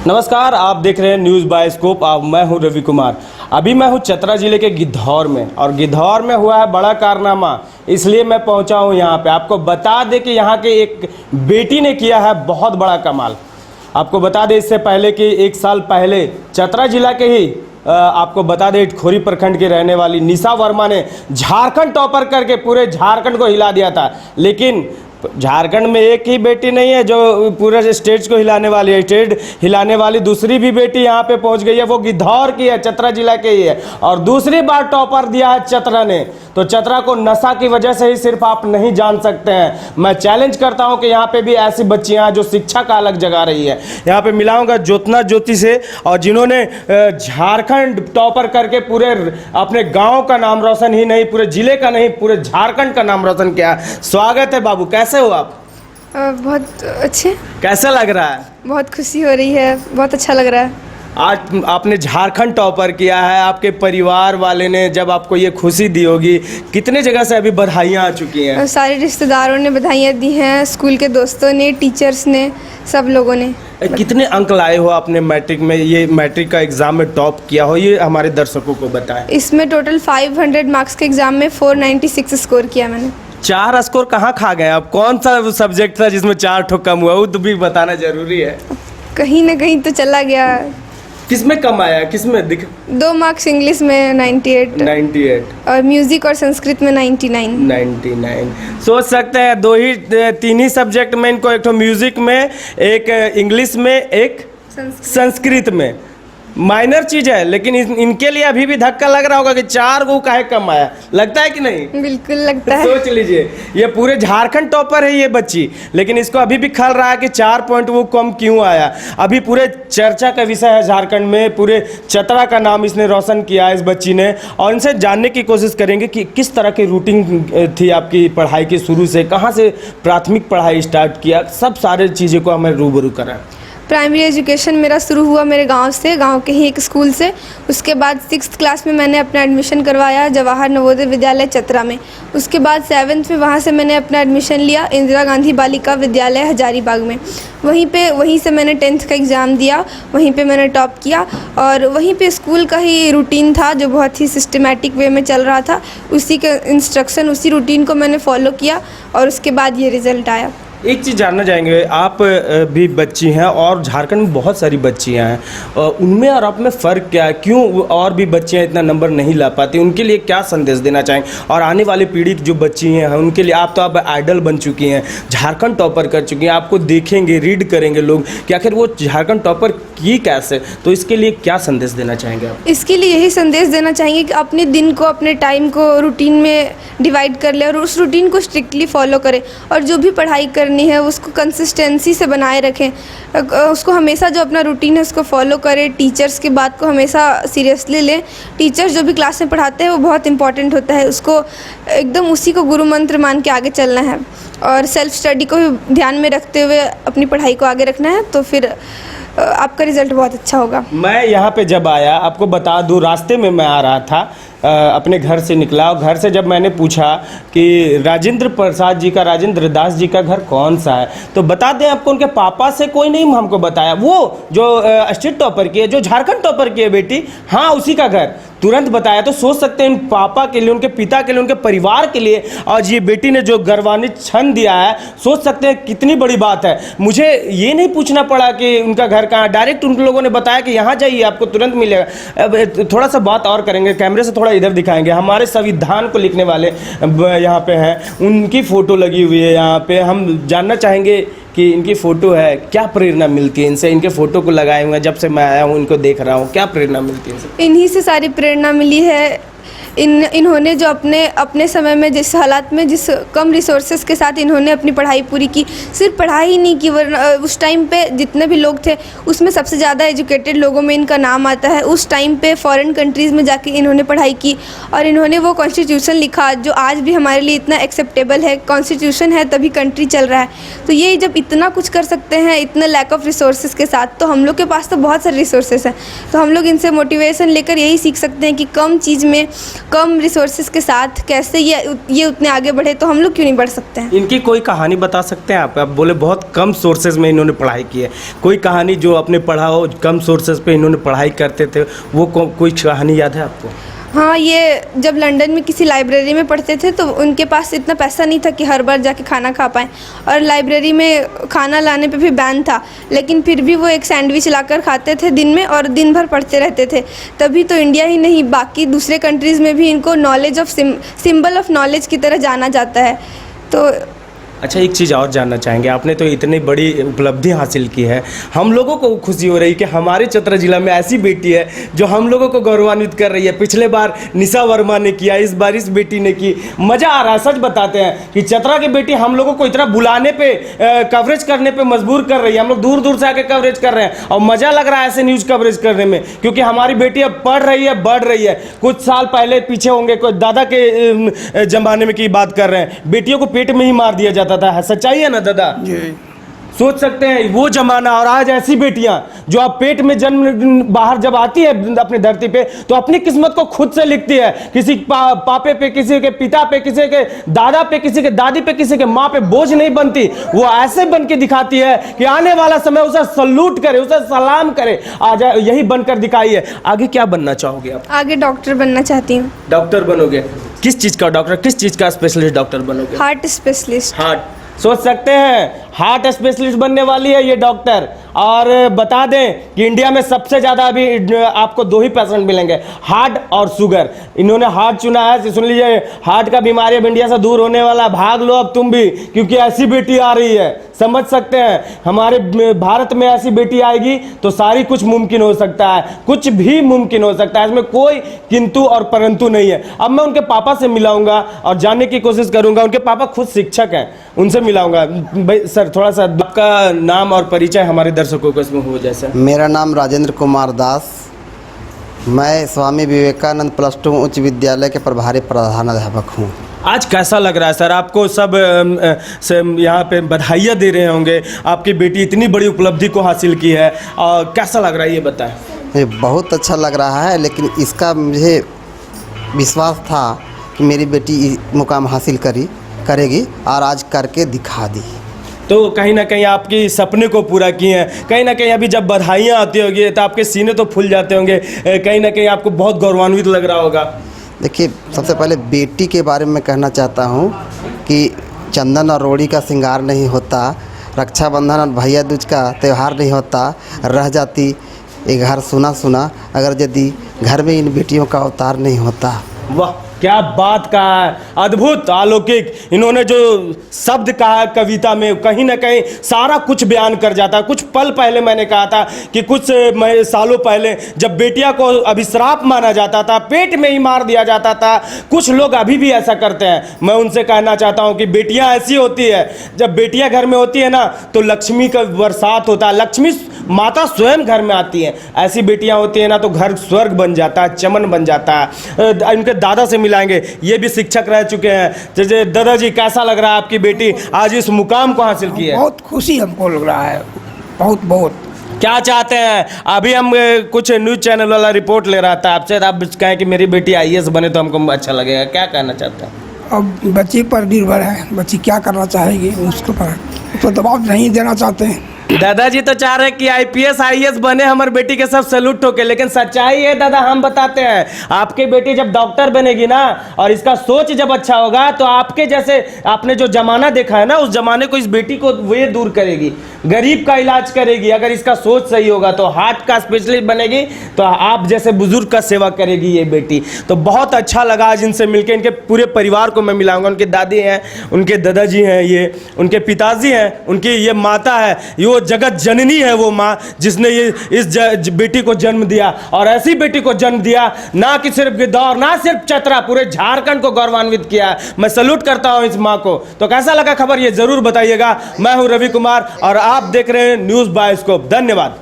नमस्कार, आप देख रहे हैं न्यूज़ बाय स्कोप। मैं हूं रवि कुमार। अभी मैं हूं चतरा जिले के गिद्धौर में और गिद्धौर में हुआ है बड़ा कारनामा, इसलिए मैं पहुंचा हूं यहां पे। आपको बता दें कि यहां के एक बेटी ने किया है बहुत बड़ा कमाल। आपको बता दें इससे पहले कि 1 साल पहले चतरा जिला के ही आपको बता दें इटखोरी प्रखंड के रहने वाली निशा वर्मा ने झारखंड टॉपर करके पूरे झारखंड को हिला दिया था। लेकिन झारखंड में एक ही बेटी नहीं है जो पूरे स्टेट को हिलाने वाली है। स्टेट हिलाने वाली दूसरी भी बेटी यहाँ पे पहुँच गई है, वो गिद्धौर की है, चतरा जिला के ही है और दूसरी बार टॉपर दिया है चतरा ने। तो चतरा को नशा की वजह से ही सिर्फ आप नहीं जान सकते हैं। मैं चैलेंज करता हूं कि यहाँ पे भी ऐसी बच्चियां हैं जो शिक्षा का अलग जगा रही है। यहाँ पे मिलाऊंगा ज्योत्ना ज्योति से, और जिन्होंने झारखंड टॉपर करके पूरे अपने गांव का नाम रोशन ही नहीं, पूरे जिले का नहीं, पूरे झारखंड का नाम रोशन किया। स्वागत है बाबू, कैसे हो आप? बहुत अच्छे। कैसा लग रहा है? बहुत खुशी हो रही है, बहुत अच्छा लग रहा है। आज आपने झारखंड टॉपर किया है, आपके परिवार वाले ने जब आपको ये खुशी दी होगी, कितने जगह से अभी बधाइयाँ आ चुकी हैं? सारे रिश्तेदारों ने बधाइयाँ दी हैं, स्कूल के दोस्तों ने, टीचर्स ने, सब लोगों ने। कितने अंक लाए हो आपने मैट्रिक में? ये मैट्रिक का एग्ज़ाम में टॉप किया हो, ये हमारे दर्शकों को बताएं। इसमें टोटल 500 मार्क्स के एग्ज़ाम में 496 स्कोर किया मैंने। 4 स्कोर कहाँ खा गए आप? कौन सा सब्जेक्ट था जिसमें 4 ठो कम हुआ? वो तो भी बताना जरूरी है। कहीं ना कहीं तो चला गया। किसमें कम आया, किसमें दिख? 2 मार्क्स इंग्लिश में 98 और म्यूजिक और संस्कृत में 99। सोच सकते हैं 3 ही सब्जेक्ट में इनको, एक तो म्यूजिक में, एक इंग्लिश में, एक संस्कृत में। माइनर चीज है, लेकिन इनके लिए अभी भी धक्का लग रहा होगा कि 4 को काहे कम आया। लगता है कि नहीं? बिल्कुल लगता है। सोच लीजिए, ये पूरे झारखंड टॉपर है ये बच्ची, लेकिन इसको अभी भी खल रहा है कि 4 पॉइंट वो कम क्यों आया। अभी पूरे चर्चा का विषय है झारखंड में, पूरे चतरा का नाम इसने रोशन किया है इस बच्ची ने। और इनसे जानने की कोशिश करेंगे कि किस तरह की रूटीन थी आपकी पढ़ाई की, शुरू से कहाँ से प्राथमिक पढ़ाई स्टार्ट किया, सब सारे चीज़ों को हमें रूबरू करें। प्राइमरी एजुकेशन मेरा शुरू हुआ मेरे गांव से, गांव के ही एक स्कूल से। उसके बाद 6th क्लास में मैंने अपना एडमिशन करवाया जवाहर नवोदय विद्यालय चतरा में। उसके बाद 7th में वहां से मैंने अपना एडमिशन लिया इंदिरा गांधी बालिका विद्यालय हजारीबाग में। वहीं से मैंने 10th का एग्ज़ाम दिया, वहीं पे मैंने टॉप किया। और वहीं पे स्कूल का ही रूटीन था जो बहुत ही सिस्टमेटिक वे में चल रहा था, उसी के इंस्ट्रक्शन, उसी रूटीन को मैंने फॉलो किया और उसके बाद ये रिज़ल्ट आया। एक चीज़ जानना चाहेंगे, आप भी बच्ची हैं और झारखंड में बहुत सारी बच्चियां हैं, उनमें और आप में फ़र्क क्या है? क्यों और भी बच्चियां इतना नंबर नहीं ला पाती? उनके लिए क्या संदेश देना चाहेंगे? और आने वाली पीढ़ी जो बच्ची हैं उनके लिए आप तो आप आइडल बन चुकी हैं, झारखंड टॉपर कर चुकी हैं, आपको देखेंगे, रीड करेंगे लोग कि आखिर वो झारखंड टॉपर की कैसे, तो इसके लिए क्या संदेश देना चाहेंगे आप? इसके लिए यही संदेश देना चाहेंगे कि अपने दिन को, अपने टाइम को रूटीन में डिवाइड कर ले और उस रूटीन को स्ट्रिक्टली फॉलो करें। और जो भी पढ़ाई करनी है उसको कंसिस्टेंसी से बनाए रखें, उसको हमेशा जो अपना रूटीन है उसको फॉलो करें। टीचर्स की बात को हमेशा सीरियसली लें। टीचर्स जो भी क्लास में पढ़ाते हैं वो बहुत इंपॉर्टेंट होता है, उसको एकदम उसी को गुरु मंत्र मान के आगे चलना है और सेल्फ स्टडी को भी ध्यान में रखते हुए अपनी पढ़ाई को आगे रखना है, तो फिर आपका रिजल्ट बहुत अच्छा होगा। मैं यहाँ पे जब आया, आपको बता दूँ, रास्ते में मैं आ रहा था, अपने घर से निकला और घर से जब मैंने पूछा कि राजेंद्र प्रसाद जी का, राजेंद्र दास जी का घर कौन सा है, तो बता दें आपको उनके पापा से कोई नहीं हमको बताया। वो जो स्टेट टॉपर की है, जो झारखंड टॉपर की है बेटी, हाँ उसी का घर तुरंत बताया। तो सोच सकते हैं इन पापा के लिए, उनके पिता के लिए, उनके परिवार के लिए आज ये बेटी ने जो गर्वान्वित क्षण दिया है, सोच सकते हैं कितनी बड़ी बात है। मुझे ये नहीं पूछना पड़ा कि उनका घर कहाँ, डायरेक्ट उन लोगों ने बताया कि यहाँ जाइए आपको तुरंत मिलेगा। अब थोड़ा सा बात और करेंगे, कैमरे से थोड़ा इधर दिखाएंगे। हमारे संविधान को लिखने वाले यहाँ पे हैं, उनकी फ़ोटो लगी हुई है यहाँ पे। हम जानना चाहेंगे कि इनकी फ़ोटो है, क्या प्रेरणा मिलती है इनसे? इनके फ़ोटो को लगाए हुए हैं, जब से मैं आया हूँ इनको देख रहा हूँ, क्या प्रेरणा मिलती है इनसे? इन्हीं से सारी प्रेरणा मिली है। इन्होंने जो अपने समय में जिस हालात में, जिस कम रिसोर्सेज के साथ इन्होंने अपनी पढ़ाई पूरी की, सिर्फ पढ़ाई ही नहीं की, वरना उस टाइम पे जितने भी लोग थे उसमें सबसे ज़्यादा एजुकेटेड लोगों में इनका नाम आता है। उस टाइम पे फॉरेन कंट्रीज़ में जाके इन्होंने पढ़ाई की और इन्होंने वो कॉन्स्टिट्यूशन लिखा जो आज भी हमारे लिए इतना एक्सेप्टेबल है। कॉन्स्टिट्यूशन है तभी कंट्री चल रहा है। तो ये जब इतना कुछ कर सकते हैं इतने लैक ऑफ रिसोर्सेज के साथ, तो हम लोग के पास तो बहुत सारे रिसोर्सेज हैं। तो हम लोग इनसे मोटिवेशन लेकर यही सीख सकते हैं कि कम चीज़ में कम रिसोर्सेज के साथ कैसे ये उतने आगे बढ़े, तो हम लोग क्यों नहीं बढ़ सकते हैं। इनकी कोई कहानी बता सकते हैं आप बोले बहुत कम सोर्सेज में इन्होंने पढ़ाई की है, कोई कहानी जो आपने पढ़ा हो, कम सोर्सेज पे इन्होंने पढ़ाई करते थे, वो कोई कहानी याद है आपको? हाँ, ये जब लंदन में किसी लाइब्रेरी में पढ़ते थे तो उनके पास इतना पैसा नहीं था कि हर बार जाके खाना खा पाएँ, और लाइब्रेरी में खाना लाने पे भी बैन था, लेकिन फिर भी वो एक सैंडविच लाकर खाते थे दिन में और दिन भर पढ़ते रहते थे। तभी तो इंडिया ही नहीं बाकी दूसरे कंट्रीज़ में भी इनको knowledge of symbol of knowledge की तरह जाना जाता है। तो अच्छा, एक चीज़ और जानना चाहेंगे, आपने तो इतनी बड़ी उपलब्धि हासिल की है, हम लोगों को खुशी हो रही है कि हमारे चतरा जिला में ऐसी बेटी है जो हम लोगों को गौरवान्वित कर रही है। पिछले बार निशा वर्मा ने किया, इस बार इस बेटी ने की, मज़ा आ रहा है। सच बताते हैं कि चतरा की बेटी हम लोगों को इतना बुलाने पे, कवरेज करने पे मजबूर कर रही है। हम लोग दूर दूर से आके कवरेज कर रहे हैं और मज़ा लग रहा है ऐसे न्यूज़ कवरेज करने में, क्योंकि हमारी बेटी अब पढ़ रही है, बढ़ रही है। कुछ साल पहले पीछे होंगे, कोई दादा के ज़माने में की बात कर रहे हैं, बेटियों को पेट में ही मार दिया जाता था। सच्चाई है ना दादा? जी। सोच सकते हैं वो जमाना और आज ऐसी बेटियां जो आप पेट में जन्म बाहर जब आती है अपनी धरती पे, तो अपनी किस्मत को खुद से लिखती है। किसी पापे पे, किसी के पिता पे, किसी के दादा पे, किसी के दादी पे, किसी के माँ पे बोझ नहीं बनती। वो ऐसे बन के दिखाती है कि आने वाला समय उसे सल्यूट करे, उसे सलाम करे। आज यही बनकर दिखाई है। आगे क्या बनना चाहोगे आप? आगे डॉक्टर बनना चाहती हूँ। डॉक्टर बनोगे? किस चीज़ का डॉक्टर, किस चीज़ का स्पेशलिस्ट डॉक्टर बनोगे? Heart specialist. हार्ट, सोच सकते हैं हार्ट स्पेशलिस्ट बनने वाली है ये डॉक्टर। और बता दें कि इंडिया में सबसे ज़्यादा अभी आपको 2 ही पेशेंट मिलेंगे, हार्ट और शुगर। इन्होंने हार्ट चुना है, सुन लीजिए, हार्ट का बीमारी अब इंडिया से दूर होने वाला है। भाग लो अब तुम भी, क्योंकि ऐसी बेटी आ रही है। समझ सकते हैं, हमारे भारत में ऐसी बेटी आएगी तो सारी कुछ मुमकिन हो सकता है, कुछ भी मुमकिन हो सकता है। इसमें कोई किंतु और परंतु नहीं है। अब मैं उनके पापा से मिलाऊंगा और जानने की कोशिश करूंगा। उनके पापा खुद शिक्षक हैं, उनसे मिलाऊंगा। भाई सर, थोड़ा सा आपका नाम और परिचय हमारे दर्शकों को इसमें हो जैसे। मेरा नाम राजेंद्र कुमार दास, मैं स्वामी विवेकानंद +2 उच्च विद्यालय के प्रभारी प्रधानाध्यापक हूँ। आज कैसा लग रहा है सर? आपको सब यहाँ पे बधाइयाँ दे रहे होंगे, आपकी बेटी इतनी बड़ी उपलब्धि को हासिल की है, और कैसा लग रहा है ये बताएं। ये बहुत अच्छा लग रहा है, लेकिन इसका मुझे विश्वास था कि मेरी बेटी मुकाम हासिल करेगी और आज करके दिखा दी। तो कहीं ना कहीं आपकी सपने को पूरा किए हैं। कहीं ना कहीं अभी जब बधाइयाँ आती होगी तो आपके सीने तो फूल जाते होंगे, कहीं ना कहीं आपको बहुत गौरवान्वित लग रहा होगा। देखिए, सबसे पहले बेटी के बारे में कहना चाहता हूँ कि चंदन और रोड़ी का श्रृंगार नहीं होता, रक्षाबंधन और भैया दूज का त्यौहार नहीं होता, रह जाती ये घर सुना सुना अगर यदि घर में इन बेटियों का अवतार नहीं होता। वाह, क्या बात कहा है, अद्भुत, अलौकिक। इन्होंने जो शब्द कहा है कविता में, कहीं ना कहीं सारा कुछ बयान कर जाता है। कुछ पल पहले मैंने कहा था कि कुछ सालों पहले जब बेटिया को अभिश्राप माना जाता था, पेट में ही मार दिया जाता था, कुछ लोग अभी भी ऐसा करते हैं। मैं उनसे कहना चाहता हूँ कि बेटियाँ ऐसी होती है, जब बेटियाँ घर में होती है ना तो लक्ष्मी का बरसात होता है, लक्ष्मी माता स्वयं घर में आती हैं। ऐसी बेटियाँ होती हैं ना तो घर स्वर्ग बन जाता है, चमन बन जाता है। इनके दादा से मिलाएंगे, ये भी शिक्षक रह चुके हैं। जैसे दादाजी, कैसा लग रहा है आपकी बेटी आज इस मुकाम को हासिल की है? बहुत खुशी हमको लग रहा है, बहुत बहुत। क्या चाहते हैं? अभी हम कुछ न्यूज़ चैनल वाला रिपोर्ट ले रहा था आपसे, आप कहें कि मेरी बेटी IAS बने तो हमको अच्छा लगेगा, क्या कहना चाहते हैं? अब बच्ची पर निर्भर है, बच्ची क्या करना चाहेगी उसके पर तो दबाव नहीं देना चाहते हैं। दादाजी तो चाह रहे हैं कि IPS IAS बने हमारी बेटी के, सब सैल्यूट ठोके, लेकिन सच्चाई है दादा, हम बताते हैं, आपकी बेटी जब डॉक्टर बनेगी ना और इसका सोच जब अच्छा होगा तो आपके जैसे आपने जो जमाना देखा है ना, उस जमाने को इस बेटी को वे दूर करेगी, गरीब का इलाज करेगी। अगर इसका सोच सही होगा तो हार्ट का स्पेशलिस्ट बनेगी, तो आप जैसे बुजुर्ग का सेवा करेगी ये बेटी। तो बहुत अच्छा लगा आज इनसे मिलकर। इनके पूरे परिवार को मैं मिलाऊंगा, उनके दादी हैं, उनके दादाजी हैं, ये उनके पिताजी हैं, उनकी ये माता है, ये जगत जननी है, वो माँ जिसने ये इस बेटी को जन्म दिया। और ऐसी बेटी को जन्म दिया ना कि सिर्फ गिद्धौर, ना सिर्फ चतरा, पूरे झारखंड को गौरवान्वित किया। मैं सैल्यूट करता हूँ इस माँ को। तो कैसा लगा खबर ये जरूर बताइएगा। मैं हूँ रवि कुमार और आप देख रहे हैं न्यूज़ बायोस्कोप। धन्यवाद।